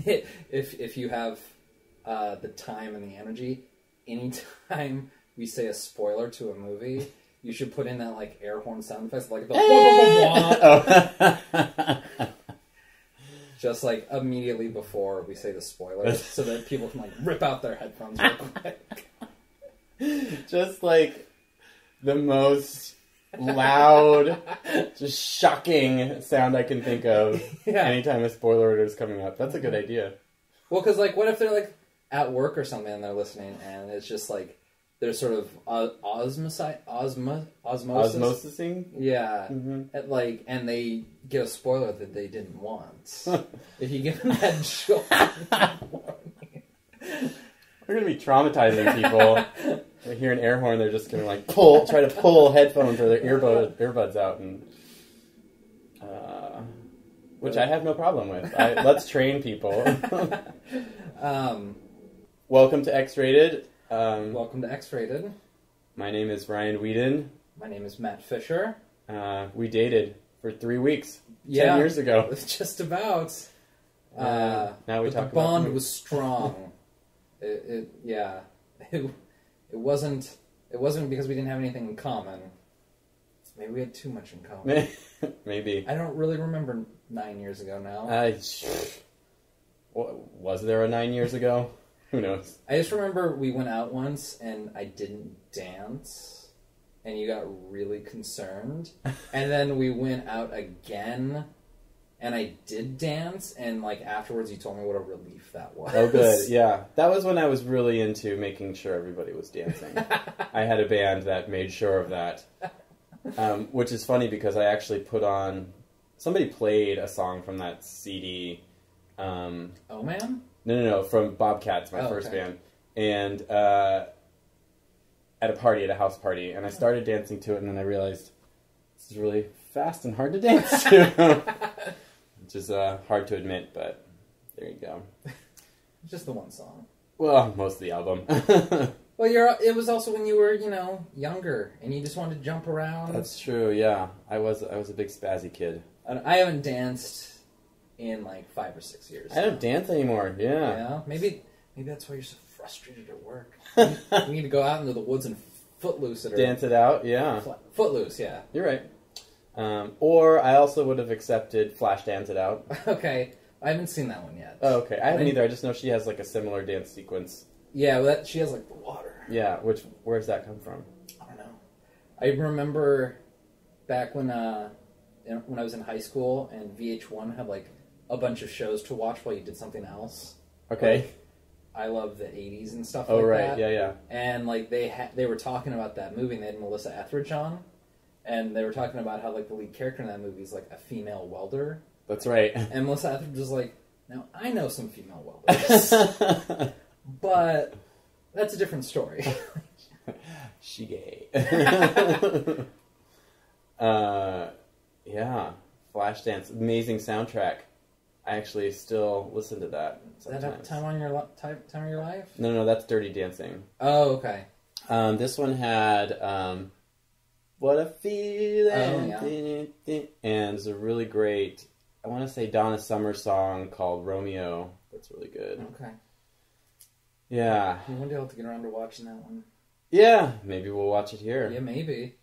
if you have the time and the energy, anytime we say a spoiler to a movie, you should put in that like air horn sound effects, like the just like immediately before we say the spoilers, so that people can like rip out their headphones real quick. Just like the most loud, just shocking sound I can think of anytime a spoiler alert is coming up. That's a good idea. Well, because like, what if they're like at work or something and they're listening, and it's just like they're sort of osmosising? Yeah. At, like, and they get a spoiler that they didn't want. If you give them that joke, we're gonna be traumatizing people. They hear an air horn, they're just gonna like try to pull headphones or their earbuds out, and which I have no problem with. Let's train people. Welcome to X-Rated. Welcome to X-Rated. My name is Ryan Whedon. My name is Matt Fisher. We dated for 3 weeks 10 years ago. Just about. Now we talk the bond was strong. It wasn't because we didn't have anything in common. Maybe we had too much in common. Maybe. I don't really remember 9 years ago now. Was there a 9 years ago? Who knows? I just remember we went out once and I didn't dance, and you got really concerned. And then we went out again, and I did dance, and like afterwards you told me what a relief that was. Oh, good. Yeah. That was when I was really into making sure everybody was dancing. I had a band that made sure of that. Which is funny because I actually put on... Somebody played a song from that CD. Oh, man? No, from Bobcats, my first band. And at a house party. And I started dancing to it, and then I realized this is really fast and hard to dance to. Which is hard to admit, but there you go. Just the one song. Well, most of the album. Well, it was also when you were, younger, and you just wanted to jump around. That's true, yeah. I was a big spazzy kid. I haven't danced in like 5 or 6 years. I don't dance anymore, yeah. Yeah? Maybe that's why you're so frustrated at work. You need to go out into the woods and footloose it. Dance it out, yeah. Footloose, yeah. You're right. Or I also would have accepted Flash Dance It Out. Okay. I haven't seen that one yet. Oh, okay. I haven't either. I just know she has like a similar dance sequence. Yeah, well, she has like the water. Yeah, where's that come from? I don't know. I remember back when I was in high school and VH1 had like a bunch of shows to watch while you did something else. Okay. Like, I love the 80s and stuff like that. Oh, right, yeah. And like they were talking about that movie, and they had Melissa Etheridge on, and they were talking about how like the lead character in that movie is like a female welder. That's right. And Melissa Etheridge was like, now I know some female welders, but that's a different story. She gay. Yeah, Flashdance, amazing soundtrack. I actually still listen to that sometimes. Is that time of your life? No, that's Dirty Dancing. Oh, okay. This one had What a Feeling. Oh, yeah. And it's a really great, I want to say Donna Summer song called Romeo. That's really good. Okay. Yeah. One day I'll have to get around to watching that one. Yeah, maybe we'll watch it here. Yeah, maybe.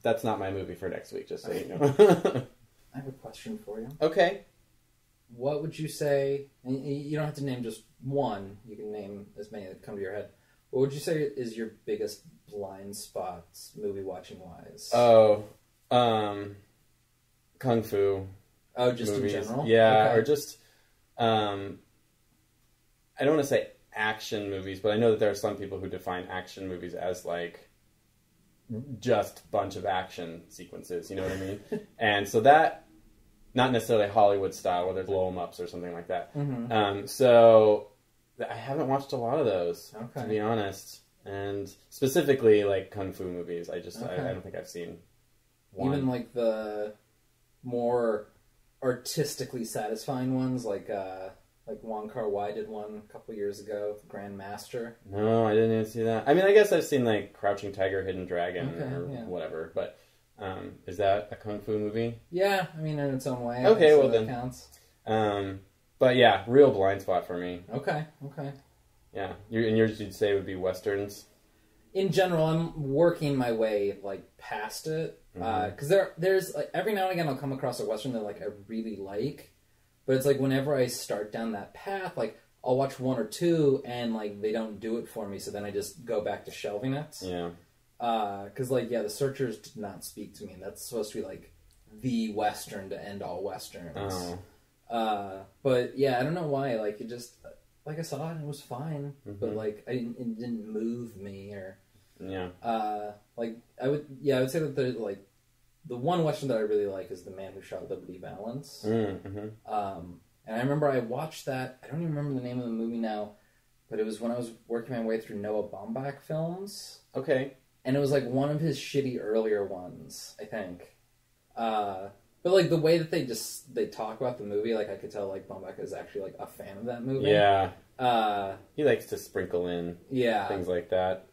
That's not my movie for next week, just so you know. I have a question for you. Okay. What would you say, and you don't have to name just one, you can name as many that come to your head. What would you say is your biggest blind spots, movie watching wise? Oh, Kung Fu. Oh, just movies. In general? Yeah, okay. Or just, I don't want to say action movies, but I know that there are some people who define action movies as like just bunch of action sequences, you know what I mean? And so that, not necessarily Hollywood style, where there's blow-em-ups or something like that. Mm-hmm. So I haven't watched a lot of those, okay. to be honest. And specifically, like, Kung Fu movies. I don't think I've seen one. Even, like, the more artistically satisfying ones, like Wong Kar-wai did one a couple years ago, Grand Master. No, I didn't even see that. I mean, I guess I've seen, like, Crouching Tiger, Hidden Dragon, whatever, but is that a Kung Fu movie? Yeah, I mean, in its own way. Okay, well that then. counts. But yeah, real blind spot for me. Okay. Yeah. And yours, you'd say, would be Westerns? In general, I'm working my way, like, past it. Because there's, like, every now and again I'll come across a Western that, like, I really like. But it's like, whenever I start down that path, like, I'll watch one or two, and, like, they don't do it for me, so then I just go back to shelving it. Yeah. Because, like, yeah, The Searchers did not speak to me, and that's supposed to be, like, the Western to end all Westerns. Oh. But, yeah, I don't know why, like, it just, like, I saw it, and it was fine, but, like, it didn't move me, or... Yeah. Like, I would say that the, like, the one Western that I really like is The Man Who Shot Liberty Valance. And I remember I watched that, I don't even remember the name of the movie now, but it was when I was working my way through Noah Baumbach films. Okay. And it was, like, one of his shitty earlier ones, I think. But, like, the way that they talk about the movie, like, I could tell, like, Baumbach is actually, like, a fan of that movie. Yeah. He likes to sprinkle in yeah. things like that.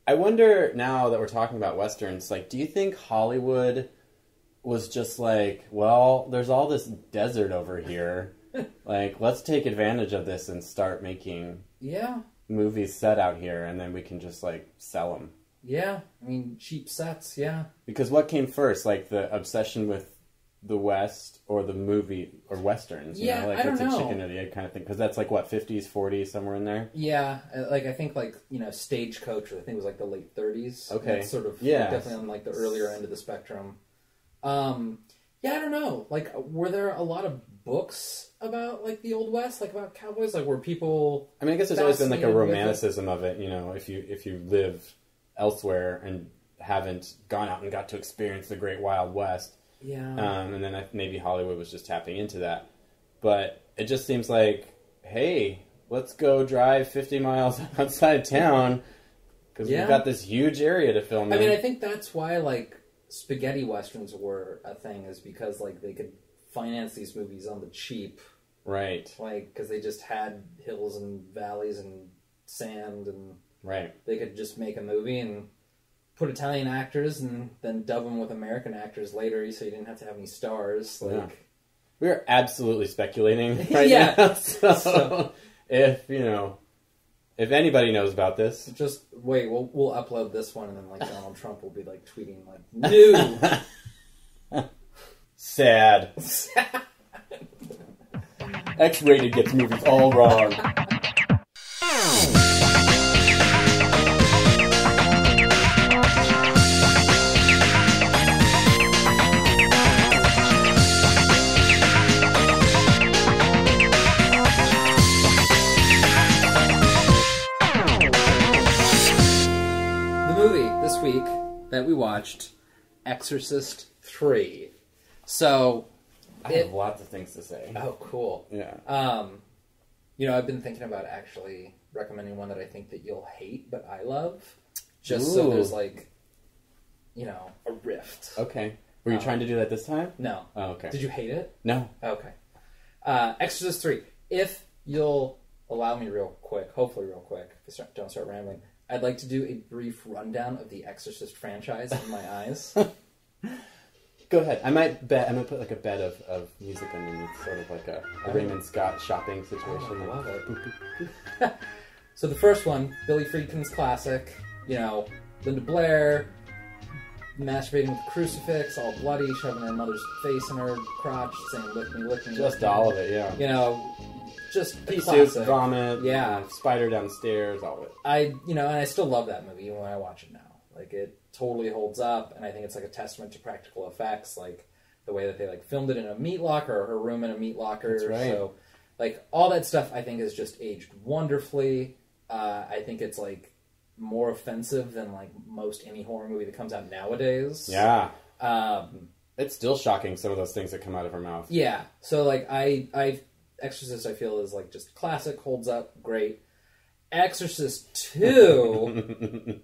I wonder, now that we're talking about Westerns, like, do you think Hollywood was just like, well, there's all this desert over here. Like, let's take advantage of this and start making movies set out here, and then we can just, like, sell them. Yeah. I mean, cheap sets, yeah. Because what came first? Like, the obsession with the West or the movie or Westerns? You know? Like, I don't know. It's a chicken or the egg kind of thing. Because that's, like, what, 50s, 40s, somewhere in there? Yeah. Like, I think, like, you know, Stagecoach, I think it was, like, the late 30s. Okay. That's sort of like, definitely on, like, the earlier end of the spectrum. Yeah, I don't know. Like, were there a lot of books about, like, the Old West? Like, about cowboys? Like, were people... I mean, I guess there's always been, like, a romanticism of it, you know, if you live elsewhere and haven't gone out and got to experience the Great Wild West. Yeah. And then maybe Hollywood was just tapping into that. But it just seems like, hey, let's go drive 50 miles outside town because we've got this huge area to film in. I mean, I think that's why, like, spaghetti westerns were a thing, is because, like, they could finance these movies on the cheap. Right. Like, because they just had hills and valleys and sand, and they could just make a movie and put Italian actors and then dub them with American actors later, so you didn't have to have any stars. Like, we're absolutely speculating right now. So if, you know, if anybody knows about this, just wait. We'll upload this one, and then, like, Donald Trump will be, like, tweeting, like, new. Sad. X-rated gets movies all wrong. This week that we watched Exorcist III. So I have lots of things to say. Oh, cool. Yeah. You know, I've been thinking about actually recommending one that I think that you'll hate, but I love. Just so there's, like, you know, a rift. Okay. Were you trying to do that this time? No. Oh, okay. Did you hate it? No. Okay. Exorcist III. If you'll allow me real quick, hopefully real quick, if I don't start rambling, I'd like to do a brief rundown of the Exorcist franchise in my eyes. Go ahead. I'm gonna put, like, a bed of music underneath, sort of like a Raymond Scott shopping situation. I love it. So the first one, Billy Friedkin's classic, you know, Linda Blair masturbating with a crucifix, all bloody, shoving her mother's face in her crotch, saying "lick me, lick me." Just all of it, yeah. You know, just pea classic. soup, vomit, yeah, spider downstairs, all of it. And I still love that movie even when I watch it now. Like, it totally holds up, and I think it's, like, a testament to practical effects, like the way that they, like, filmed it in a meat locker, or her room in a meat locker. That's right. So, like, all that stuff I think has just aged wonderfully. I think it's, like, more offensive than, like, most any horror movie that comes out nowadays. Yeah. It's still shocking, some of those things that come out of her mouth. Yeah. So, like, Exorcist, I feel, is, like, just classic, holds up, great. Exorcist 2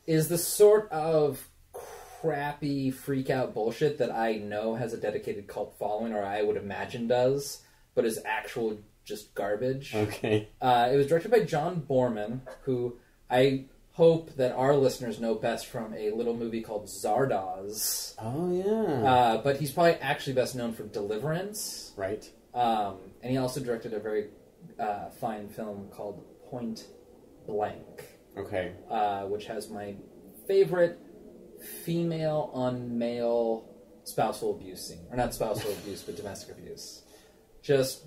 is the sort of crappy freak-out bullshit that I know has a dedicated cult following, or I would imagine does, but is actual just garbage. Okay. It was directed by John Borman, who I hope that our listeners know best from a little movie called Zardoz. Oh, yeah. But he's probably actually best known for Deliverance. Right. And he also directed a very fine film called Point Blank. Okay. Which has my favorite female on male spousal abuse scene. Or not spousal abuse, but domestic abuse. Just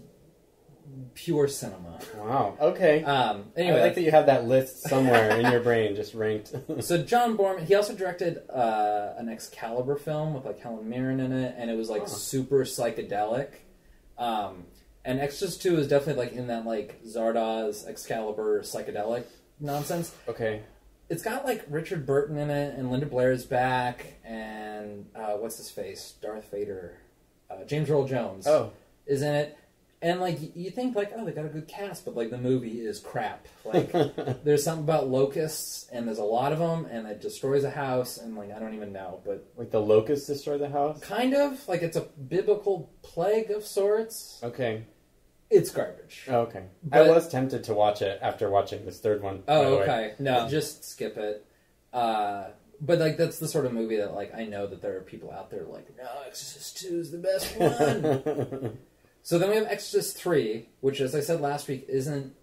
pure cinema. Wow. Okay. Anyway, I like that you have that list somewhere in your brain, just ranked. So John Borman, he also directed an Excalibur film with like Helen Mirren in it, and it was like super psychedelic. And Exorcist II is definitely like in that like Zardoz Excalibur psychedelic nonsense. Okay. It's got like Richard Burton in it, and Linda Blair's back, and what's his face? Darth Vader. James Earl Jones is in it. And, like, you think, like, oh, they got a good cast, but, like, the movie is crap. Like, there's something about locusts, and there's a lot of them, and it destroys a house, and, like, I don't even know, but... Like, the locusts destroy the house? Kind of. Like, it's a biblical plague of sorts. Okay. It's garbage. Oh, okay. But, I was tempted to watch it after watching this third one. Oh, okay. No, just skip it. But, like, that's the sort of movie that, like, I know that there are people out there like, no, Exorcist II is the best one. So then we have Exorcist III, which, as I said last week, isn't,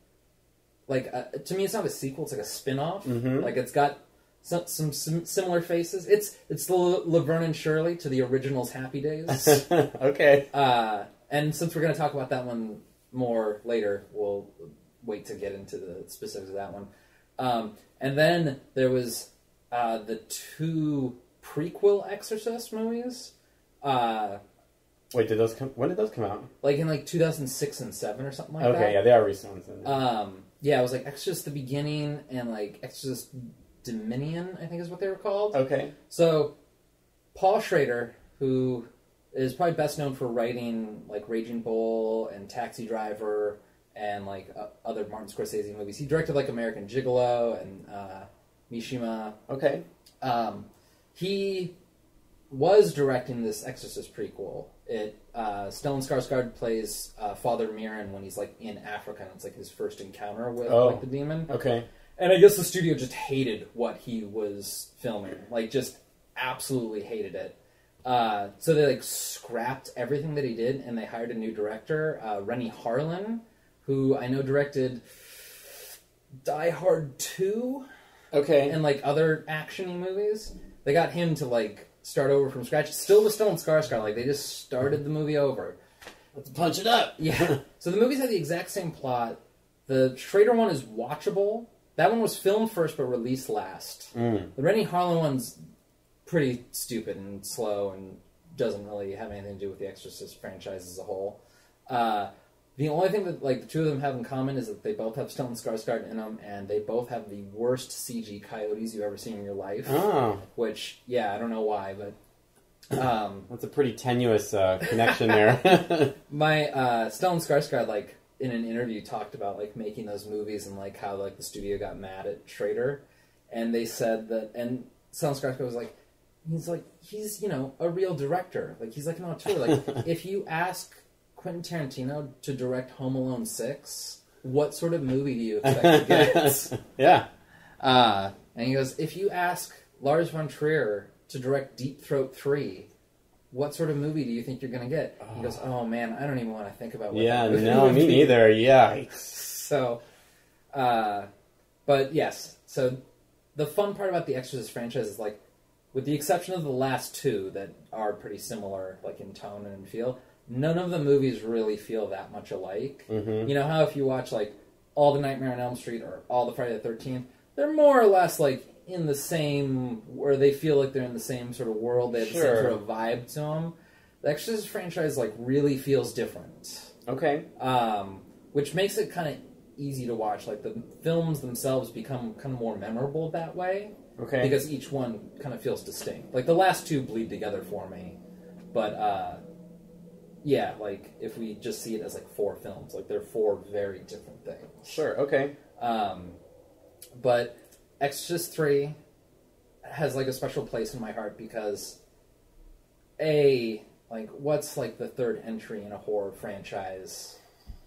like, to me it's not a sequel, it's like a spin-off. Mm-hmm. Like, it's got some similar faces. It's the Laverne and Shirley to the original's Happy Days. Okay. And since we're going to talk about that one more later, we'll wait to get into the specifics of that one. And then there was the 2 prequel Exorcist movies. Wait, when did those come out? Like in like 2006 and 7 or something like that. Okay, yeah, they are recent ones. Yeah, it was like Exorcist the Beginning and like Exorcist Dominion, I think is what they were called. Okay. So, Paul Schrader, who is probably best known for writing like Raging Bull and Taxi Driver and like other Martin Scorsese movies. He directed like American Gigolo and Mishima. Okay. He was directing this Exorcist prequel. Stellan Skarsgård plays Father Mirren when he's like in Africa, and it's like his first encounter with like the demon. Okay. And I guess the studio just hated what he was filming, like just absolutely hated it. So they like scrapped everything that he did, and they hired a new director, Rennie Harlin, who I know directed Die Hard 2. Okay. And like other action-y movies. They got him to like start over from scratch. Still with Stellan Skarsgård, like they just started the movie over. Let's punch it up. Yeah. So the movies have the exact same plot. The Schrader one is watchable. That one was filmed first but released last. The Rennie Harlin one's pretty stupid and slow and doesn't really have anything to do with the Exorcist franchise as a whole. The only thing that like the two of them have in common is that they both have Stellan Skarsgård in them, and they both have the worst CG coyotes you've ever seen in your life. Oh. Which, yeah, I don't know why, but... That's a pretty tenuous connection there. My Stellan Skarsgård, like, in an interview talked about, like, making those movies and, like, how, like, the studio got mad at Schrader. And they said that... And Stellan Skarsgård was like, he's, you know, a real director. Like, he's, like, an auteur. Like, if you ask Quentin Tarantino to direct Home Alone 6, what sort of movie do you expect to get? Yeah. And he goes, if you ask Lars von Trier to direct Deep Throat 3, what sort of movie do you think you're going to get? He goes, oh man, I don't even want to think about what that movie no, would me be. neither, yeah. So, but yes, so the fun part about the Exorcist franchise is like, with the exception of the last 2 that are pretty similar, like in tone and feel, none of the movies really feel that much alike. Mm-hmm. You know how if you watch like all the Nightmare on Elm Street or all the Friday the 13th, they're more or less like in the same, where they feel like they're in the same sort of world, they have the same sort of vibe to them. The Exorcist franchise like really feels different. Okay. Which makes it kind of easy to watch. Like the films themselves become kind of more memorable that way. Okay. Because each one kind of feels distinct. Like the last 2 bleed together for me. But yeah, like if we just see it as like 4 films, like they're 4 very different things. Sure, okay. But Exorcist III has like a special place in my heart because like what's like the third entry in a horror franchise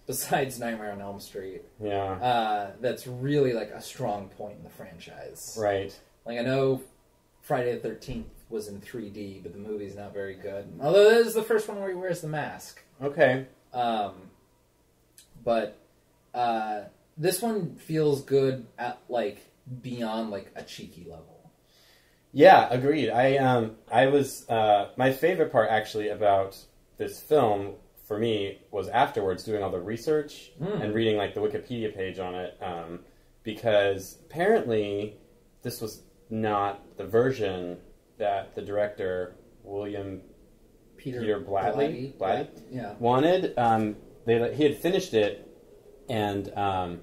besides Nightmare on Elm Street? Yeah. That's really like a strong point in the franchise. Right. Like I know Friday the 13th was in 3D, but the movie's not very good. Although this is the first one where he wears the mask. Okay. But this one feels good at like beyond like a cheeky level. Yeah, agreed. I was my favorite part actually about this film for me was afterwards doing all the research and reading like the Wikipedia page on it, because apparently this was not the version that the director Peter Blatty wanted. He had finished it, and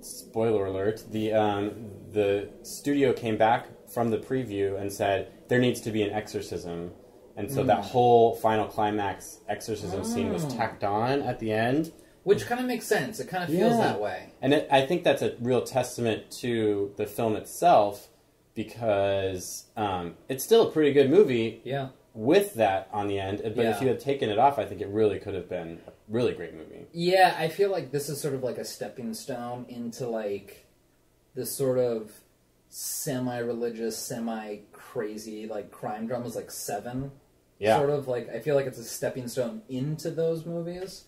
spoiler alert, the studio came back from the preview and said there needs to be an exorcism, and so that whole final climax exorcism scene was tacked on at the end. Which kind of makes sense. It kind of feels that way. And I think that's a real testament to the film itself, because it's still a pretty good movie with that on the end. But if you had taken it off, I think it really could have been a really great movie. Yeah, I feel like this is sort of like a stepping stone into like this sort of semi-religious, semi-crazy like crime dramas like Seven. Yeah. Sort of like, I feel like it's a stepping stone into those movies.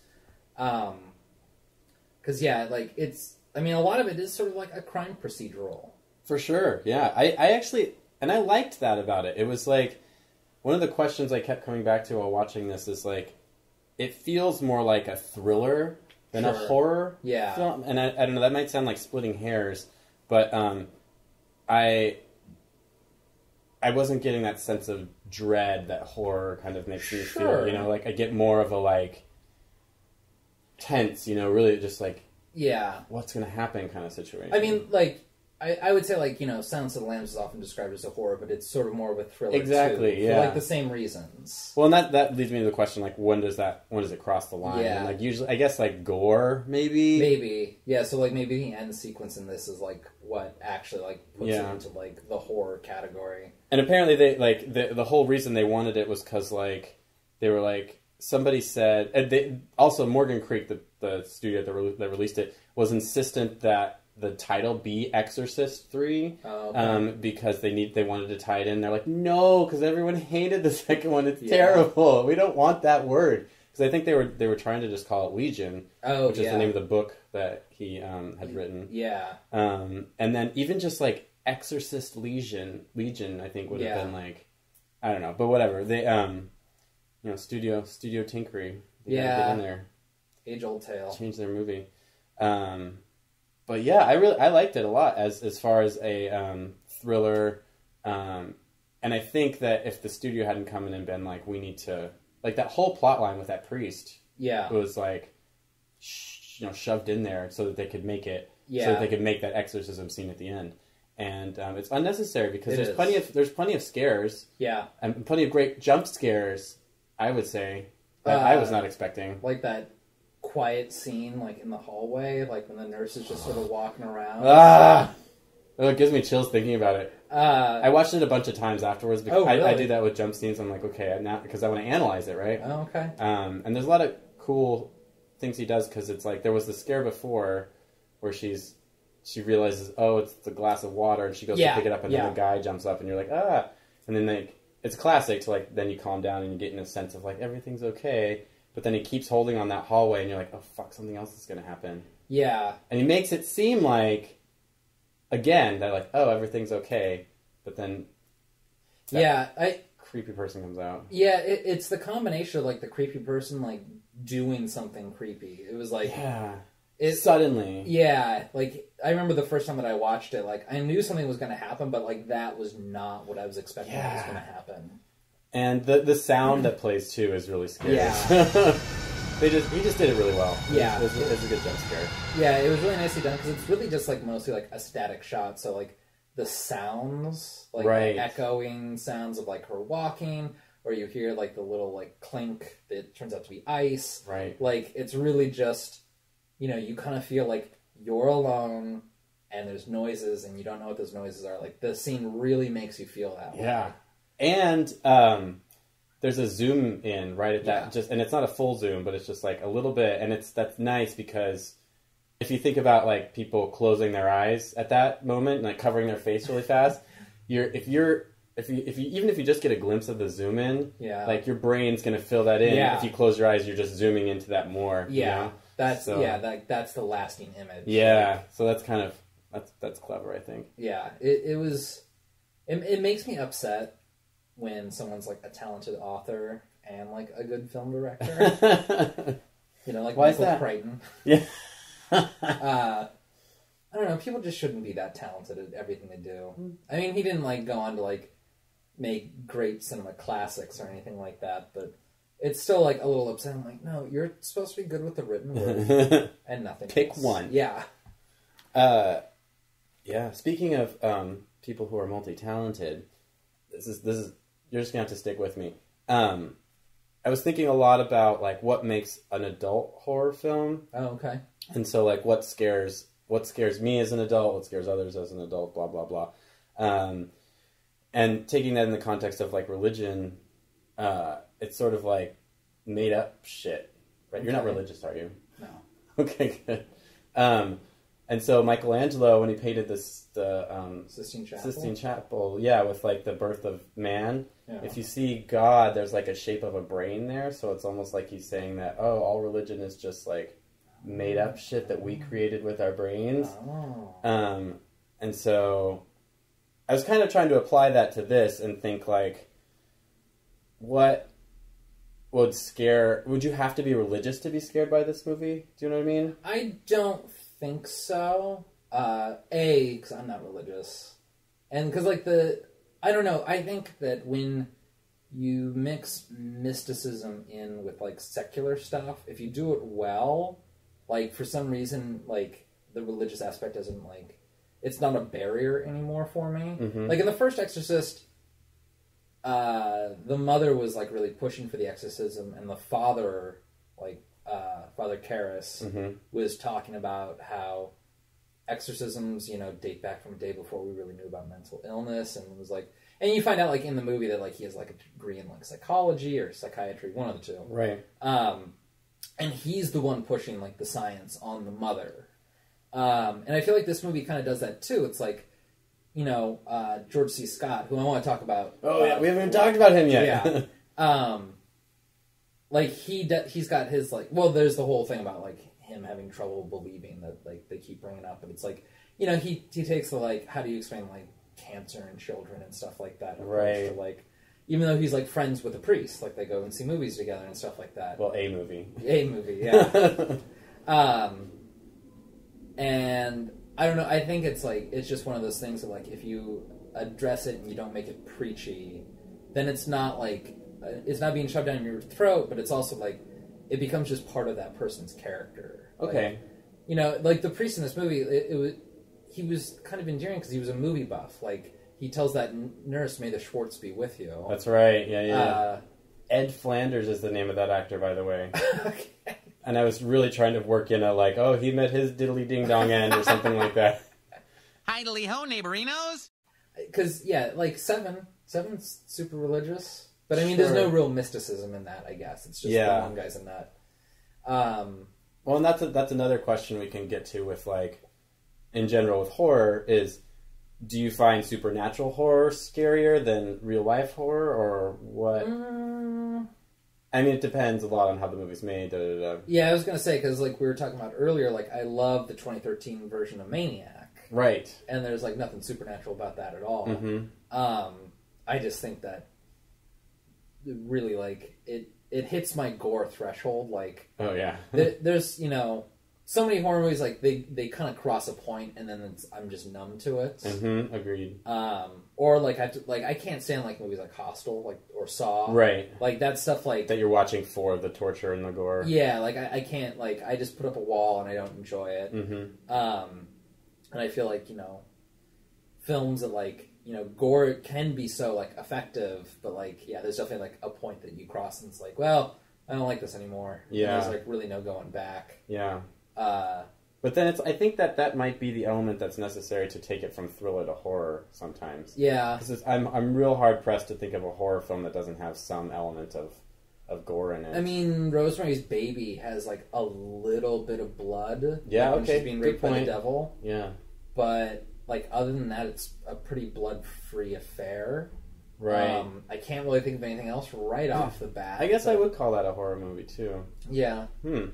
Because, like, it's... I mean, a lot of it is sort of like a crime procedural. For sure, yeah. I actually... And I liked that about it. It was like... One of the questions I kept coming back to while watching this is, like... It feels more like a thriller than a horror film. And I don't know, that might sound like splitting hairs, but I wasn't getting that sense of dread that horror kind of makes me feel. You know, like, I get more of a, like... tense, you know, really just like what's going to happen kind of situation. I mean, like, I would say, like, you know, Silence of the Lambs is often described as a horror, but it's sort of more of a thriller too, for like the same reasons. Well, and that leads me to the question, like, when does it cross the line? And, like, usually, I guess, like, gore, maybe? Yeah, so, like, maybe the end sequence in this is, like, what actually, like, puts it into, like, the horror category. And apparently they, like, the whole reason they wanted it was because, like, they were, like, somebody said... And also, Morgan Creek, the studio that released it, was insistent that the title be Exorcist III, because they wanted to tie it in. They're like, no, because everyone hated the second one. It's terrible. We don't want that word. Because I think they were trying to just call it Legion, which is the name of the book that he had written. Yeah. And then even just, like, Exorcist Legion, I think would have been, like... I don't know, but whatever. They... You know, studio tinkery. They gotta get in there. Age-old tale. Change their movie. But yeah, I liked it a lot as far as a thriller. And I think that if the studio hadn't come in and been like, we need to... Like, that whole plot line with that priest was like, shoved in there so that they could make it... So that they could make that exorcism scene at the end. And it's unnecessary because there's plenty of scares. Yeah. And plenty of great jump scares, I would say, that I was not expecting. Like that quiet scene, like in the hallway, like when the nurse is just sort of walking around. Oh, it gives me chills thinking about it. I watched it a bunch of times afterwards. Because really? I do that with jump scenes. I'm like, okay, now because I want to analyze it, right? Oh, okay. And there's a lot of cool things he does because it's like there was the scare before where she realizes, oh, it's the glass of water, and she goes to pick it up, and then the guy jumps up, and you're like, and then like. It's classic to, like, then you calm down and you get in a sense of, like, everything's okay. But then he keeps holding on that hallway and you're like, oh, fuck, something else is going to happen. Yeah. And he makes it seem like, again, that, like, oh, everything's okay. But then creepy person comes out. Yeah, it's the combination of, like, the creepy person, like, doing something creepy. It was like... Yeah. Suddenly. Yeah, like, I remember the first time that I watched it, like, I knew something was going to happen, but, like, that was not what I was expecting was going to happen. And the sound that plays, too, is really scary. Yeah. He just did it really well. Yeah. It was a good jump scare. Yeah, it was really nicely done, because it's really just, like, mostly, like, a static shot, so, like, the sounds, like, echoing sounds of, like, her walking, or you hear, like, the little, like, clink that turns out to be ice. Right. Like, it's really just... You know, you kind of feel like you're alone and there's noises and you don't know what those noises are. Like, the scene really makes you feel that way. Yeah. And there's a zoom in right at that, and it's not a full zoom, but it's just like a little bit. And that's nice because if you think about like people closing their eyes at that moment and like covering their face really fast, if you're even if you just get a glimpse of the zoom in, Yeah. like your brain's gonna fill that in. Yeah. If you close your eyes, you're just zooming into that more. Yeah. You know? That's So- that's the lasting image. Yeah. So that's kind of that's clever, I think. Yeah. It makes me upset when someone's like a talented author and like a good film director. You know, like Why is Michael that? Crichton. Yeah. I don't know. People just shouldn't be that talented at everything they do. I mean, he didn't like go on to like make great cinema classics or anything like that, but it's still like a little upsetting. I'm like, no, you're supposed to be good with the written word and nothing. Pick else. one. Yeah. Yeah. Speaking of people who are multi-talented, this is you're just gonna have to stick with me. I was thinking a lot about like what makes an adult horror film, Oh, okay. and so like what scares me as an adult, what scares others as an adult, blah blah blah. And taking that in the context of like religion, it's sort of like made up shit, right? You're not Okay. religious, are you? No. Okay, good. And so Michelangelo, when he painted the Sistine Chapel. Sistine Chapel, yeah, with like the birth of man. Yeah. If you see God, there's like a shape of a brain there, so it's almost like he's saying that, oh, all religion is just like made up shit that we created with our brains. Oh. And so I was kind of trying to apply that to this and think like, what would you have to be religious to be scared by this movie? Do you know what I mean? I don't think so. Because I'm not religious. And because, like, I don't know, I think that when you mix mysticism in with, like, secular stuff, if you do it well, like, for some reason, like, the religious aspect doesn't, like, it's not a barrier anymore for me. Mm-hmm. Like, in the first Exorcist, the mother was, like, really pushing for the exorcism, and the father, like, Father Karras, Mm-hmm. was talking about how exorcisms, you know, date back from a day before we really knew about mental illness, and was like, and you find out like in the movie that like he has like a degree in like psychology or psychiatry, one of the two, Right. and he's the one pushing like the science on the mother, and I feel like this movie kind of does that too. It's like, you know, George C. Scott, who I want to talk about. Oh yeah, we haven't even talked about him yet. Yeah. Like he's got his like, well, there's the whole thing about like him having trouble believing that like they keep bringing up, but it's like, you know, he takes the like, how do you explain like cancer in children and stuff like that, Right. to, like, even though he's like friends with a priest, like they go and see movies together and stuff like that. Well, a movie. Yeah. And I don't know, I think it's like, it's just one of those things that like if you address it and you don't make it preachy, then it's not like it's not being shoved down your throat, but it's also like it becomes just part of that person's character. Okay. Like, you know, like the priest in this movie, he was kind of endearing because he was a movie buff. Like he tells that nurse, "May the Schwartz be with you." That's right. Yeah. Ed Flanders is the name of that actor, by the way. Okay. And I was really trying to work in a like, oh, he met his diddly ding dong end or something like that. Hidely ho, neighborinos. Because yeah, like Seven's super religious, but I mean, there's no real mysticism in that. I guess it's just the one guy's a nut. Well, and that's another question we can get to with like, in general with horror is, do you find supernatural horror scarier than real life horror, or what? I mean, it depends a lot on how the movie's made. Yeah, I was gonna say because like we were talking about earlier, like I love the 2013 version of Maniac, Right. and there's like nothing supernatural about that at all. Mm-hmm. I just think that really like it hits my gore threshold. Like, Oh yeah. there's, you know, so many horror movies like they kind of cross a point and then I'm just numb to it. Mm-hmm. Agreed. Or like I can't stand like movies like Hostel, like, or Saw. Right. Like that stuff, like That you're watching for the torture and the gore. yeah, like I can't, like I just put up a wall and I don't enjoy it. Mm-hmm. And I feel like, you know, films that like, you know, gore can be so like effective, but like, yeah, there's definitely like a point that you cross and it's like, well, I don't like this anymore. Yeah. And there's like really no going back. Yeah. Uh, But then I think that might be the element that's necessary to take it from thriller to horror sometimes. yeah. Because I'm real hard pressed to think of a horror film that doesn't have some element of gore in it. I mean, Rosemary's Baby has like a little bit of blood. Yeah, like, when okay, she's being good raped by the point. devil. Yeah. But like other than that, it's a pretty blood-free affair. Right. I can't really think of anything else right off the bat. I guess I would call that a horror movie too. Yeah. It's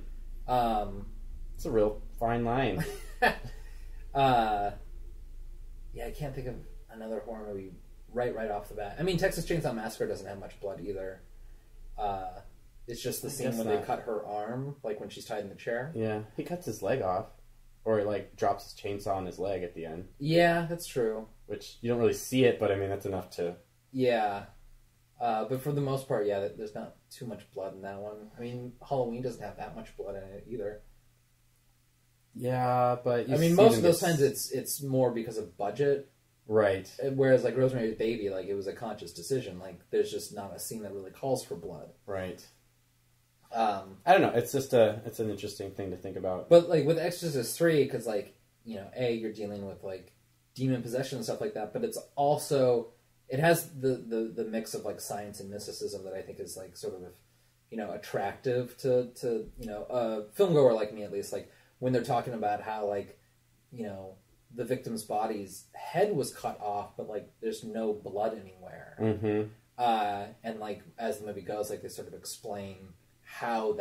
a real fine line. Yeah, I can't think of another horror movie right off the bat. I mean, Texas Chainsaw Massacre doesn't have much blood either. It's just the scene when they cut her arm, like when she's tied in the chair. Yeah, he cuts his leg off. Or, like, drops his chainsaw on his leg at the end. Yeah, that's true. Which, you don't really see it, but, I mean, that's enough to... Yeah. But for the most part, yeah, there's not too much blood in that one. I mean, Halloween doesn't have that much blood in it either. Yeah, but... I mean, most of those times it's more because of budget. Right. Whereas, like, Rosemary's Baby, like, it was a conscious decision. Like, there's just not a scene that really calls for blood. Right. I don't know. It's just it's an interesting thing to think about. But like with Exorcist 3, because like you're dealing with like demon possession and stuff like that, but it's also it has the mix of like science and mysticism that I think is like sort of attractive to a filmgoer like me at least. Like when they're talking about how like the victim's body's head was cut off, but like there's no blood anywhere, and like as the movie goes, like they sort of explain how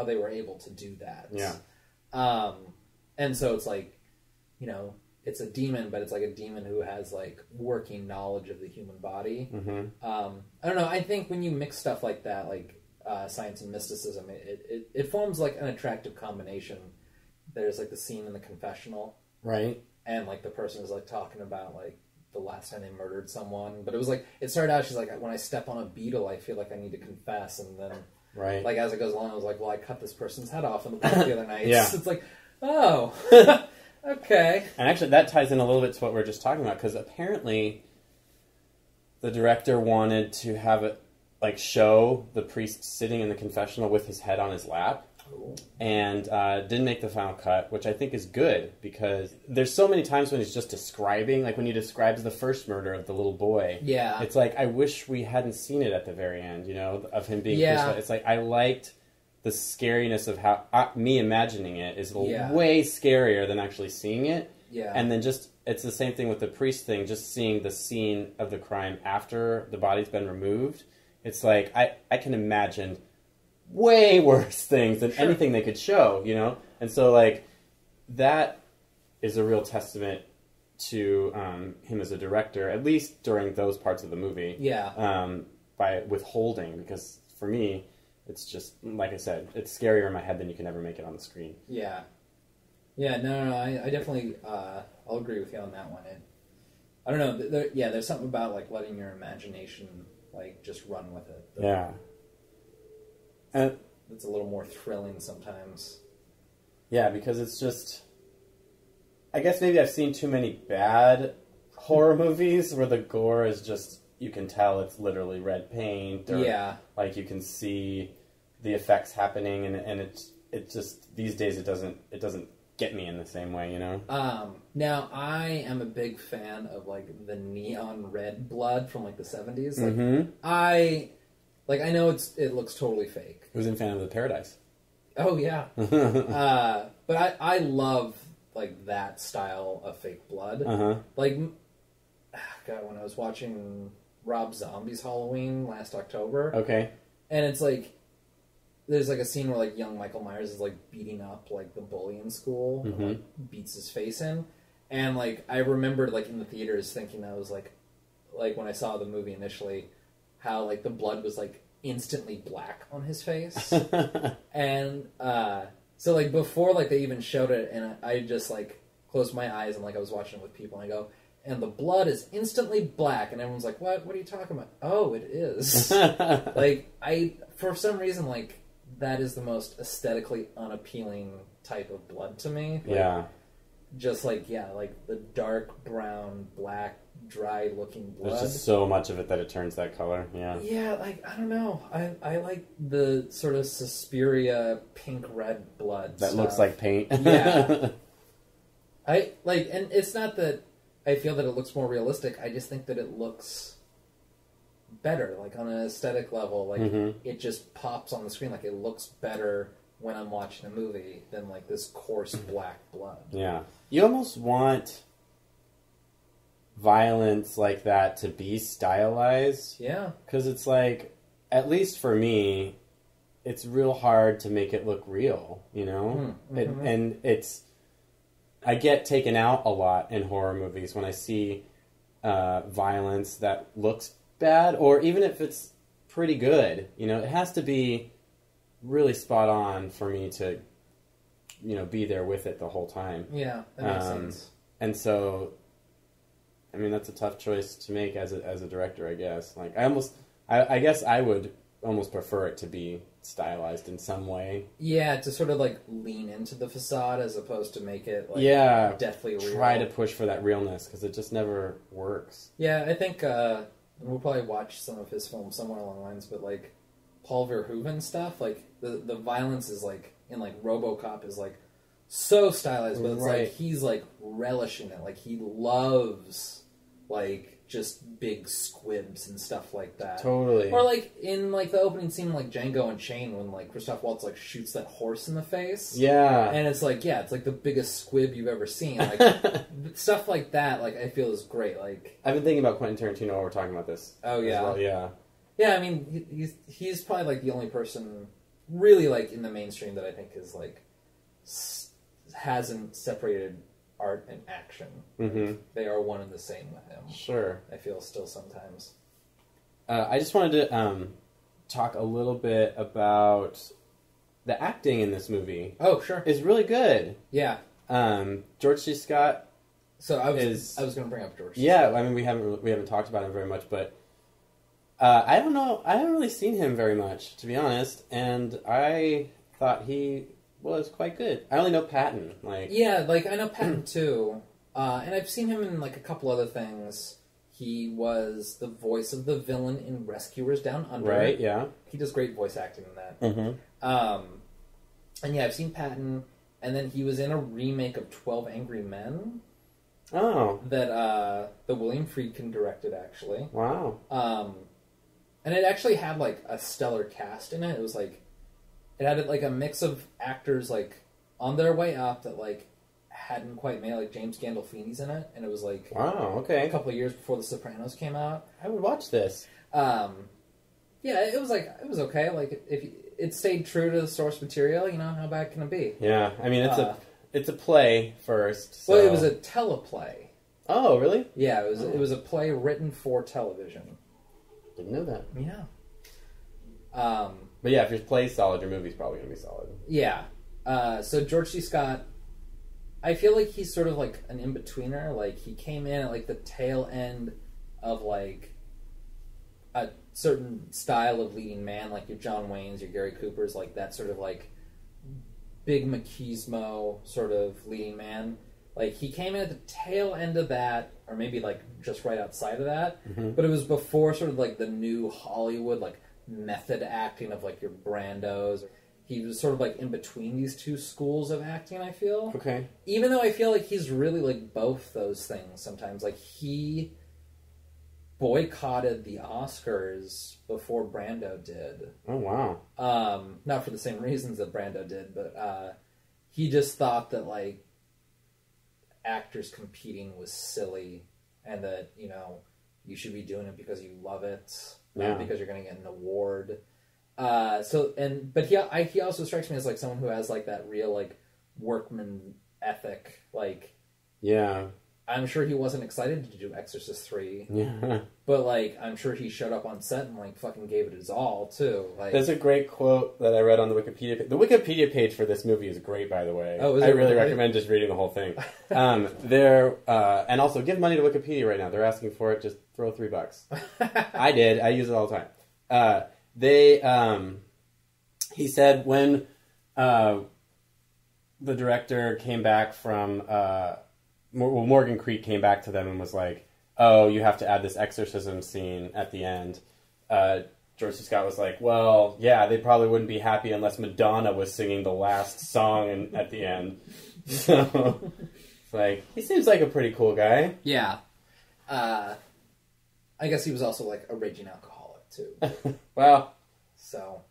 they were able to do that. Yeah. And so it's like, it's a demon, but it's like a demon who has like working knowledge of the human body. I don't know. I think when you mix stuff like that, like science and mysticism, it forms like an attractive combination. There's like the scene in the confessional, right? And like the person is like talking about like the last time they murdered someone, but it was like it started out. She's like, when I step on a beetle, I feel like I need to confess, and then. Right. Like, as it goes along, I was like, well, I cut this person's head off in the park the other night. Yeah. It's like, oh, okay. And actually, that ties in a little bit to what we were just talking about, because apparently the director wanted to have it, like, show the priest sitting in the confessional with his head on his lap. Cool. And didn't make the final cut, which I think is good, because there's so many times when he's just describing, like when he describes the first murder of the little boy. Yeah. It's like, I wish we hadn't seen it at the very end, of him being crucified. It's like, I liked the scariness of how, me imagining it is way scarier than actually seeing it. Yeah. And then it's the same thing with the priest thing, just seeing the scene of the crime after the body's been removed. It's like, I can imagine way worse things than anything they could show, And so, like, that is a real testament to him as a director, at least during those parts of the movie. Yeah. By withholding, because for me, it's just, like I said, it's scarier in my head than you can ever make it on the screen. Yeah. Yeah, no, I definitely, I'll agree with you on that one. I don't know, there's something about, like, letting your imagination, like, just run with it. Yeah. It's a little more thrilling sometimes. Yeah, because it's just... I guess maybe I've seen too many bad horror movies where the gore is just... You can tell it's literally red paint. Or, like, you can see the effects happening, and it just... These days, it doesn't get me in the same way, Now, I am a big fan of, like, the neon red blood from, like, the 70s. Like, I know it looks totally fake. Who's in Phantom of the Paradise? Oh, yeah. But I love, like, that style of fake blood. Like, God, when I was watching Rob Zombie's Halloween last October. Okay. And it's, like, there's, like, a scene where, like, young Michael Myers is, like, beating up, like, the bully in school. And, like, beats his face in. And, like, I remembered, like, in the theaters thinking I was, like, when I saw the movie initially... how, like, the blood was, like, instantly black on his face. And, so, like, before, like, they even showed it, and I just, like, closed my eyes, and, like, I was watching it with people, and I go, and the blood is instantly black, and everyone's like, what are you talking about? Oh, it is. Like, for some reason, like, that is the most aesthetically unappealing type of blood to me. Like, just, like, like, the dark brown, black, dry-looking blood. There's just so much of it that it turns that color, Yeah, like, I don't know. I like the sort of Suspiria pink-red blood that stuff. looks like paint. Yeah. And it's not that I feel that it looks more realistic, I just think that it looks better, like, on an aesthetic level. Like, it just pops on the screen, like, it looks better when I'm watching a movie than, like, this coarse black blood. Yeah. You almost want... violence like that to be stylized. Yeah. Because it's like, at least for me, it's real hard to make it look real, you know? I get taken out a lot in horror movies when I see violence that looks bad, or even if it's pretty good, you know, it has to be really spot on for me to, you know, be there with it the whole time. Yeah, that makes sense. And so, I mean, that's a tough choice to make as a director, I guess. Like, I guess I would almost prefer it to be stylized in some way. Yeah, to sort of like lean into the facade as opposed to make it like deathly real. Try to push for that realness because it just never works. Yeah, I think we'll probably watch some of his films somewhere along the lines, but like Paul Verhoeven stuff, like the violence is like in like RoboCop is like so stylized, but it's like he's like relishing it. Like he loves like just big squibs and stuff like that. Totally. Or like in like the opening scene like Django Unchained when like Christoph Waltz like shoots that horse in the face. Yeah. And it's like, yeah, it's like the biggest squib you've ever seen. Like stuff like that, like I feel is great. Like I've been thinking about Quentin Tarantino while we're talking about this. Oh yeah. Well. Yeah. Yeah, I mean he's probably like the only person really like in the mainstream that I think is like hasn't separated art and action. Mm-hmm. They are one and the same with him. Sure. I feel still sometimes. I just wanted to talk a little bit about the acting in this movie. Oh, sure. It's really good. Yeah. George C. Scott. So I was going to bring up George. Yeah, I mean we haven't talked about him very much, but I don't know. I haven't really seen him very much, to be honest, and I thought he was quite good. I only know Patton. Yeah, like I know Patton too, and I've seen him in like a couple other things. He was the voice of the villain in Rescuers Down Under. Right. Yeah. He does great voice acting in that. Mm-hmm. And yeah, I've seen Patton, and then he was in a remake of 12 Angry Men. Oh. That the William Friedkin directed, actually. Wow. And it actually had like a stellar cast in it. It was like. It had like a mix of actors like on their way up that like hadn't quite made, like James Gandolfini's in it, and it was like wow, okay, a couple of years before The Sopranos came out. I would watch this. Yeah, it was okay. Like if it stayed true to the source material, you know, how bad can it be? Yeah, I mean it's a play first. So. Well, it was a teleplay. Oh, really? Yeah, it was a play written for television. Didn't know that. Yeah. But yeah, if your play's solid, your movie's probably going to be solid. Yeah. So George C. Scott, I feel like he's sort of like an in-betweener. Like, he came in at like the tail end of like a certain style of leading man, like your John Waynes, your Gary Coopers, like that sort of like big machismo sort of leading man. Like, he came in at the tail end of that, or maybe like just right outside of that. Mm-hmm. But it was before sort of like the new Hollywood, like method acting of like your Brandos. He was sort of like in between these two schools of acting, I feel. Okay. Even though I feel like he's really like both those things sometimes. Like he boycotted the Oscars before Brando did. Oh wow. Not for the same reasons that Brando did, but he just thought that like actors competing was silly and that, you know, you should be doing it because you love it. Not because you're going to get an award. But he also strikes me as like someone who has like that real like workman ethic. Like, yeah, I'm sure he wasn't excited to do Exorcist III. Yeah, but like I'm sure he showed up on set and like fucking gave it his all too. Like, there's a great quote that I read on the Wikipedia. The Wikipedia page for this movie is great, by the way. Oh, I really recommend just reading the whole thing. And also give money to Wikipedia right now. They're asking for it. Just throw $3. I did. I use it all the time. He said when the director came back from Morgan Creek came back to them and was like, "Oh, you have to add this exorcism scene at the end." George C. Scott was like, "Well, yeah, they probably wouldn't be happy unless Madonna was singing the last song at the end." So it's like he seems like a pretty cool guy. Yeah. I guess he was also like a raging alcoholic too. Well, so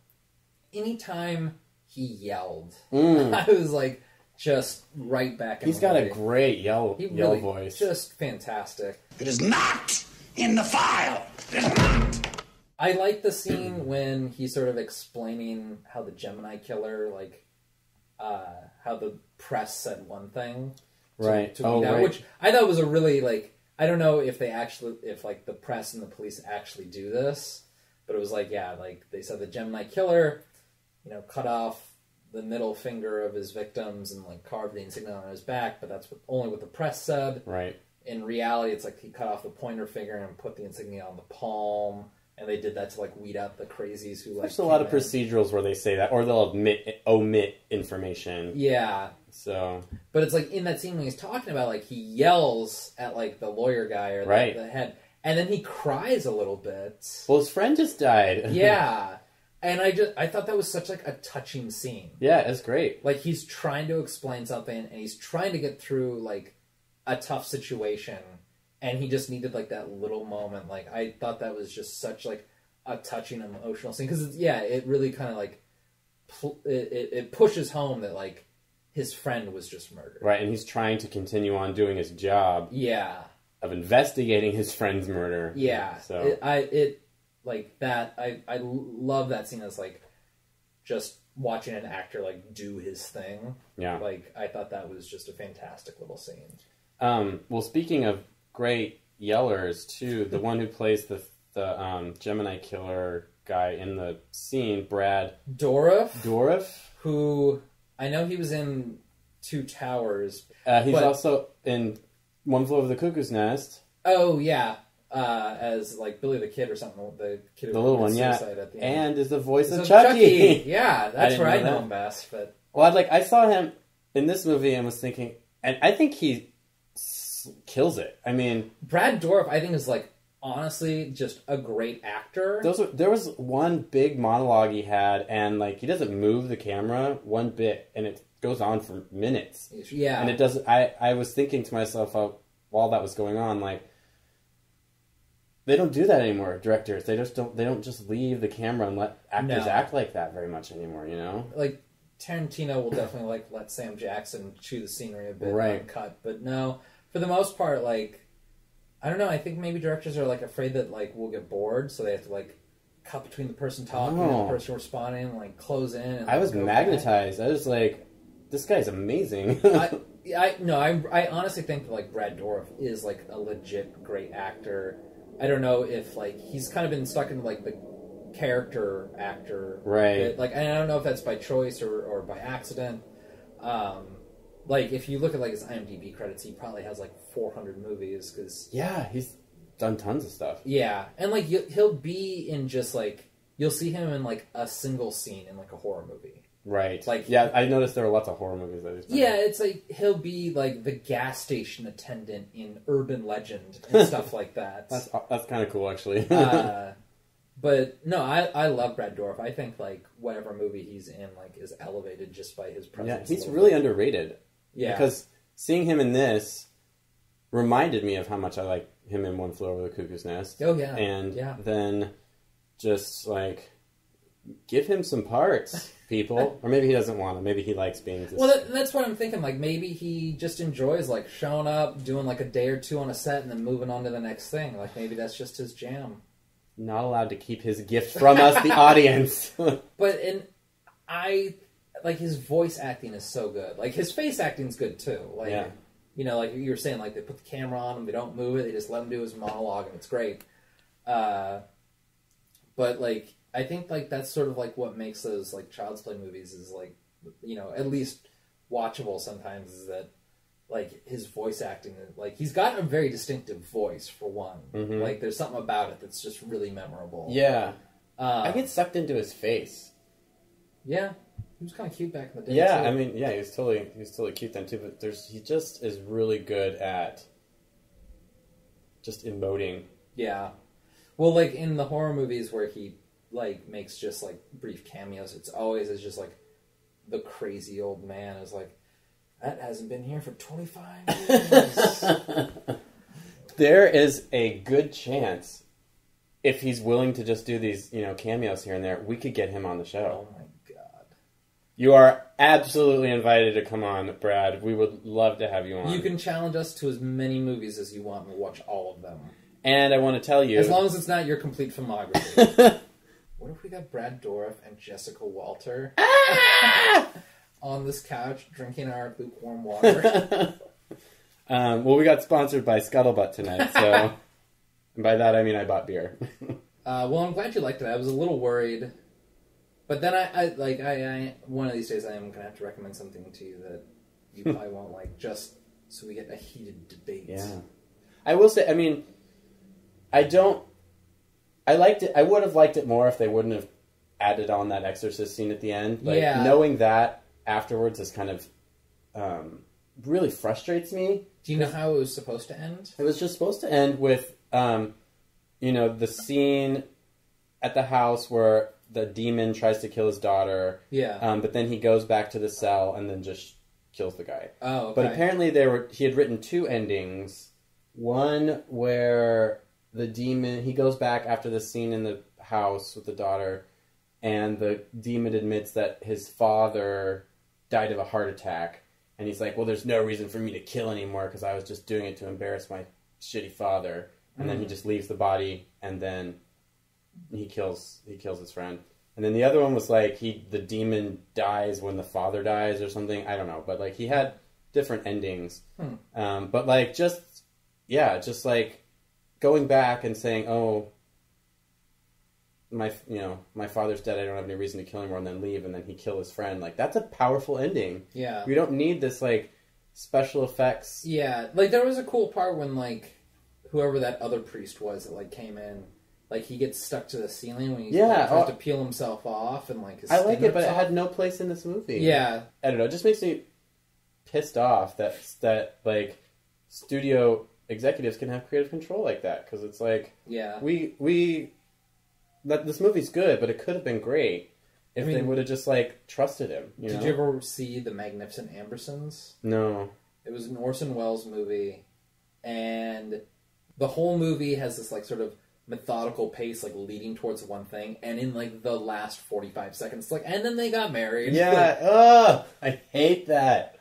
anytime he yelled, I was like, just right back in He's the got movie. a great yell Really voice. Just fantastic. It is not in the file. It is not. I like the scene when he's sort of explaining how the Gemini killer, like, how the press said one thing. Right. To weed out, right. which I thought was a really, like, I don't know if like, the press and the police actually do this, but it was like, yeah, like, they said the Gemini killer, cut off the middle finger of his victims and, like, carved the insignia on his back, but that's only what the press said. Right. In reality, it's like he cut off the pointer finger and put the insignia on the palm, and they did that to, like, weed out the crazies who, like, There's a lot of procedurals where they say that, or they'll omit information. Yeah. So, but it's like in that scene when he's talking about, like, he yells at, like, the lawyer guy or the head, and then he cries a little bit. Well, his friend just died. Yeah, and I thought that was such, like, a touching scene. Yeah, it's great. Like, he's trying to explain something, and he's trying to get through, like, a tough situation, and he just needed, like, that little moment. Like, I thought that was just such, like, a touching emotional scene because it really kind of, like, it pushes home that, like, his friend was just murdered. Right, and he's trying to continue on doing his job. Yeah. Of investigating his friend's murder. Yeah. So I love that scene as, like, just watching an actor, like, do his thing. Yeah. Like, I thought that was just a fantastic little scene. Well, speaking of great yellers, too, the one who plays the Gemini killer guy in the scene, Brad Dourif, who I know he was in Two Towers. He's also in One Flew Over the Cuckoo's Nest. Oh yeah, as like Billy the Kid or something. The kid, the little one, yeah, at the end. and is the voice of Chucky. Yeah, that's where I know him best. But I saw him in this movie and was thinking, and I think he kills it. I mean, Brad Dourif, I think, is, like, honestly just a great actor. There was one big monologue he had, and, like, he doesn't move the camera one bit, and it goes on for minutes. Yeah, and it doesn't. I was thinking to myself while that was going on, like, they don't do that anymore. Directors, they don't just leave the camera and let actors act like that very much anymore. Like, Tarantino will definitely, like, let Sam Jackson chew the scenery a bit, right? Cut, but no. For the most part, like, I don't know, I think maybe directors are, like, afraid that, like, we'll get bored, so they have to, like, cut between the person talking and the person responding, and, like, close in. And, I was magnetized. I was like, this guy's amazing. I honestly think that, like, Brad Dourif is, like, a legit great actor. I don't know if, like, he's kind of been stuck in, like, the character actor. Right. Like, I don't know if that's by choice or by accident. Like, if you look at, like, his IMDb credits, he probably has, like, 400 movies, because... Yeah, he's done tons of stuff. Yeah, and, like, he'll be in just, like... You'll see him in, like, a single scene in, like, a horror movie. Right. Like, yeah, I noticed there were lots of horror movies that he's been in. it's like, he'll be, like, the gas station attendant in Urban Legend and stuff like that. That's kind of cool, actually. But, no, I love Brad Dourif. I think, like, whatever movie he's in, like, is elevated just by his presence. Yeah, he's really underrated. Yeah. Because seeing him in this reminded me of how much I like him in One Flew Over the Cuckoo's Nest. Oh, yeah. And then just, like, give him some parts, people. Or maybe he doesn't want them. Maybe he likes being this... Well, that's what I'm thinking. Like, maybe he just enjoys, like, showing up, doing, like, a day or two on a set, and then moving on to the next thing. Like, maybe that's just his jam. Not allowed to keep his gift from us, the audience. But like, his voice acting is so good. Like, his face acting's good, too. Like, like you were saying, like, they put the camera on him, they don't move it, they just let him do his monologue, and it's great. But, like, I think, like, that's sort of, like, what makes those, like, Child's Play movies is, like, at least watchable sometimes, is that, like, his voice acting, like, he's got a very distinctive voice, for one. Mm-hmm. Like, there's something about it that's just really memorable. Yeah. I get sucked into his face. Yeah. He was kind of cute back in the day. Yeah, too. I mean, yeah, he was totally cute then too. But he just is really good at just emoting. Yeah, well, like in the horror movies where he like makes just like brief cameos, it's always as just like the crazy old man is like, that hasn't been here for 25 years. There is a good chance if he's willing to just do these, cameos here and there, we could get him on the show. Oh my god. You are absolutely invited to come on, Brad. We would love to have you on. You can challenge us to as many movies as you want, and we'll watch all of them. And I want to tell you... As long as it's not your complete filmography. What if we got Brad Dourif and Jessica Walter on this couch drinking our lukewarm water? Well, we got sponsored by Scuttlebutt tonight, so... and by that, I mean I bought beer. Well, I'm glad you liked it. I was a little worried... But then I one of these days I am going to have to recommend something to you that you probably won't like, just so we get a heated debate. Yeah. I will say, I mean, I liked it. I would have liked it more if they wouldn't have added on that Exorcist scene at the end. Like, knowing that afterwards is kind of, really frustrates me. Do you know how it was supposed to end? It was just supposed to end with, the scene at the house where the demon tries to kill his daughter. Yeah. But then he goes back to the cell and then just kills the guy. Oh, okay. But apparently he had written two endings. One where the demon, he goes back after the scene in the house with the daughter, and the demon admits that his father died of a heart attack. And he's like, well, there's no reason for me to kill anymore because I was just doing it to embarrass my shitty father. And then he just leaves the body, and then he kills his friend. And then the other one was like the demon dies when the father dies or something. I don't know, but like he had different endings. But like just like going back and saying, oh, my father's dead, I don't have any reason to kill him, and then leave, and then he kill his friend. Like that's a powerful ending. Yeah. We don't need this like special effects. Yeah, like there was a cool part when like whoever that other priest was that like came in. Like, he gets stuck to the ceiling when he tries to peel himself off, and, like, his I like it, but off. it had no place in this movie. Yeah. I don't know, it just makes me pissed off that like, studio executives can have creative control like that, because it's like... Yeah. This movie's good, but it could have been great if they would have just, like, trusted him, you know? Did you ever see The Magnificent Ambersons? No. It was an Orson Welles movie, and the whole movie has this, like, sort of methodical pace, like, leading towards one thing, and in, like, the last 45 seconds, like, and then they got married. Yeah, I hate that.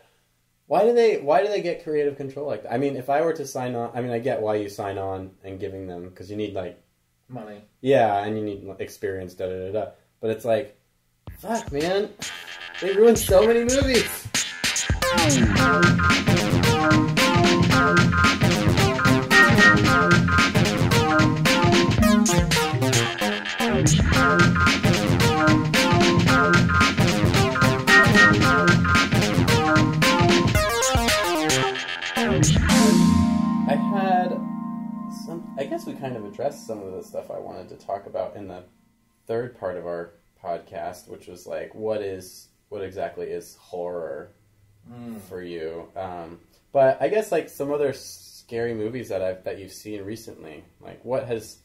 Why do they get creative control like that? I mean, if I were to sign on, I mean, I get why you sign on and giving them, because you need, like... money. Yeah, and you need experience, da-da-da-da. But it's like, fuck, man. They ruined so many movies. I guess we kind of addressed some of the stuff I wanted to talk about in the third part of our podcast, which was like, what exactly is horror for you? But I guess like some other scary movies that you've seen recently, like what has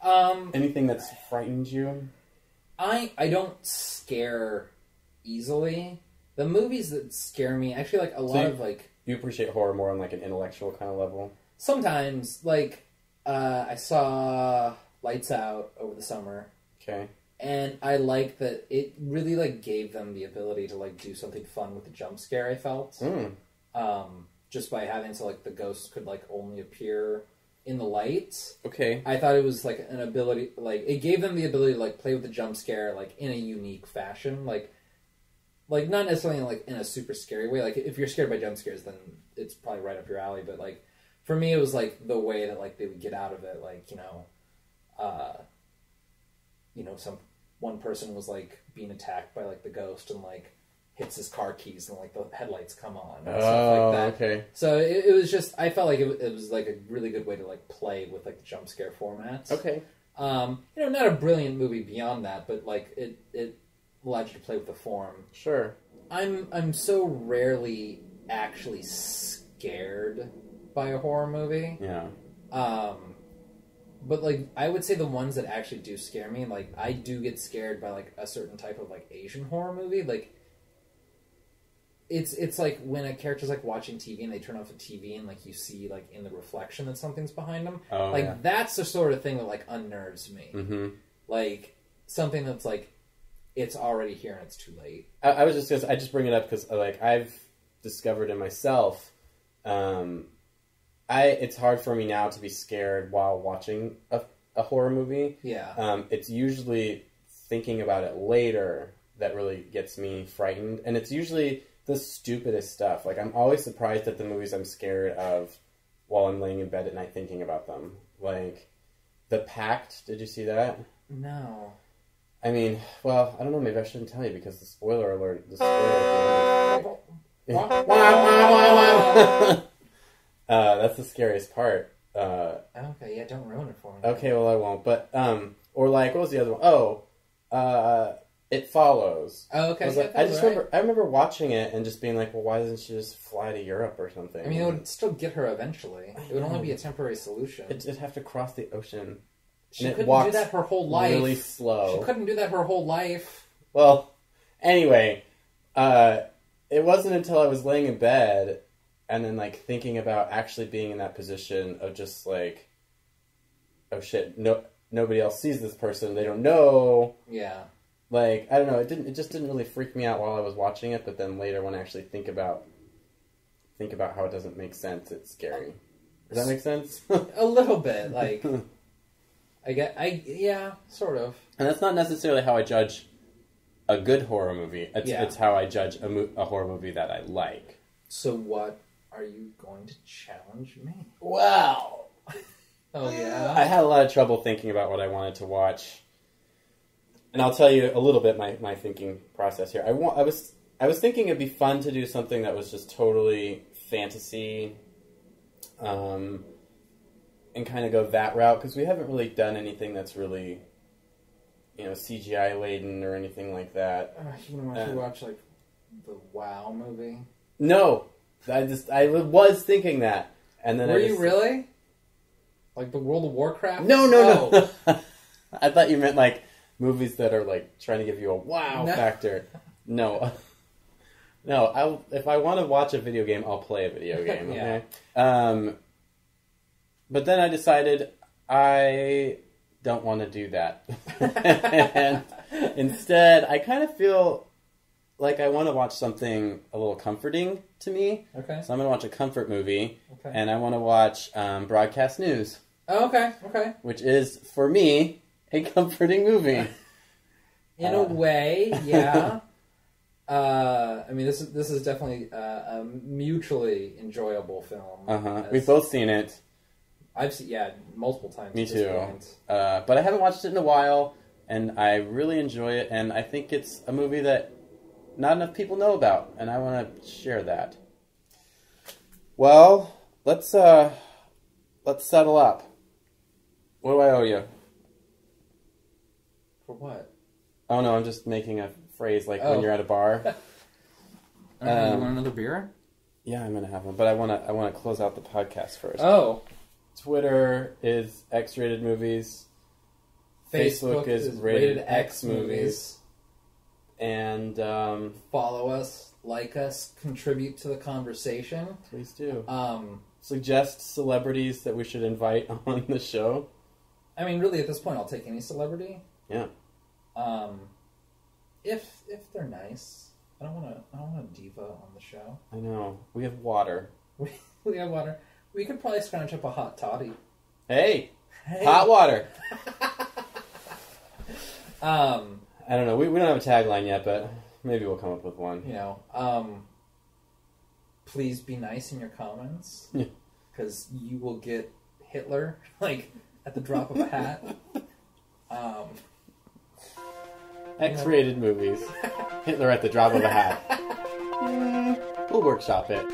anything that's frightened you? I don't scare easily. The movies that scare me, actually, like a lot of like... You appreciate horror more on like an intellectual kind of level? Sometimes, like, I saw Lights Out over the summer. Okay. And I like that it really, like, gave them the ability to, like, do something fun with the jump scare, I felt. Just by having, so, like, the ghosts could, like, only appear in the light. Okay. I thought it was, like, an ability, like, it gave them the ability to, like, play with the jump scare, like, in a unique fashion. Like, not necessarily, like, in a super scary way. Like, if you're scared by jump scares, then it's probably right up your alley. But, like, for me, it was, like, the way that, like, they would get out of it. Like, one person was, like, being attacked by, like, the ghost and, like, hits his car keys and, like, the headlights come on and stuff like that. Okay. So it was just, I felt like it was, like, a really good way to, like, play with, like, the jump scare format. Okay. Not a brilliant movie beyond that, but, like, it allowed you to play with the form. Sure. I'm so rarely actually scared by a horror movie. Yeah. But, like, I would say the ones that actually do scare me, like, I do get scared by, like, a certain type of, like, Asian horror movie. Like, it's like when a character's, like, watching TV and they turn off the TV and, like, you see, like, in the reflection that something's behind them. Oh, like, yeah. that's the sort of thing that, like, unnerves me. Mm-hmm. Like, something that's, like, it's already here and it's too late. I was just I just bring it up because like I've discovered in myself, it's hard for me now to be scared while watching a horror movie. Yeah. It's usually thinking about it later that really gets me frightened, and it's usually the stupidest stuff. Like, I'm always surprised at the movies I'm scared of while I'm laying in bed at night thinking about them. Like, The Pact, did you see that? No. I mean, well, I don't know, maybe I shouldn't tell you because the spoiler alert is that's the scariest part. Okay, yeah, don't ruin it for me. Okay, well, I won't. But, or like, what was the other one? It Follows. Oh, okay. I remember watching it and just being like, well, why doesn't she just fly to Europe or something? I mean, it would still get her eventually. It would only be a temporary solution. It'd have to cross the ocean. She couldn't do that her whole life. Really slow. She couldn't do that her whole life. Well, anyway, it wasn't until I was laying in bed and then, like, thinking about actually being in that position of just, like, oh, shit, nobody else sees this person. They don't know. Yeah. Like, I don't know, it just didn't really freak me out while I was watching it, but then later when I actually think about how it doesn't make sense, it's scary. Does that make sense? A little bit, like, yeah, sort of. And that's not necessarily how I judge a good horror movie. It's how I judge a horror movie that I like. So what are you going to challenge me? Wow! Oh, yeah? I had a lot of trouble thinking about what I wanted to watch. And I'll tell you a little bit my thinking process here. I was thinking it'd be fun to do something that was just totally fantasy, and kind of go that route because we haven't really done anything that's really, CGI laden or anything like that. You want to watch like the WoW movie? No, I was thinking that, and then were you really? Like the World of Warcraft? No. I thought you meant like movies that are like trying to give you a wow factor. No. If I want to watch a video game, I'll play a video game. Okay. Yeah. But then I decided I don't want to do that, and instead I kind of feel like I want to watch something a little comforting to me. Okay. So I'm going to watch a comfort movie, okay. And I want to watch Broadcast News. Oh, okay. Which is, for me, a comforting movie. In a way, yeah. I mean, this is definitely a mutually enjoyable film. We've both seen it. I've seen, multiple times. Me too. But I haven't watched it in a while, and I really enjoy it, and I think it's a movie that not enough people know about, and I want to share that. Well, let's settle up. What do I owe you? For what? Oh no, I'm just making a phrase like when you're at a bar. You want another beer? Yeah, I'm gonna have one, but I wanna close out the podcast first. Oh. Twitter is X-Rated Movies. Facebook is Rated X Movies. And follow us, like us, contribute to the conversation. Please do. Suggest celebrities that we should invite on the show. I mean, really, at this point, I'll take any celebrity. Yeah. If they're nice, I don't want a diva on the show. I know. We have water. We have water. We could probably scrounge up a hot toddy. Hey. Hot water. I don't know. We don't have a tagline yet, but maybe we'll come up with one. Please be nice in your comments, because you will get Hitler like at the drop of a hat. X-rated movies. Hitler at the drop of a hat. We'll workshop it.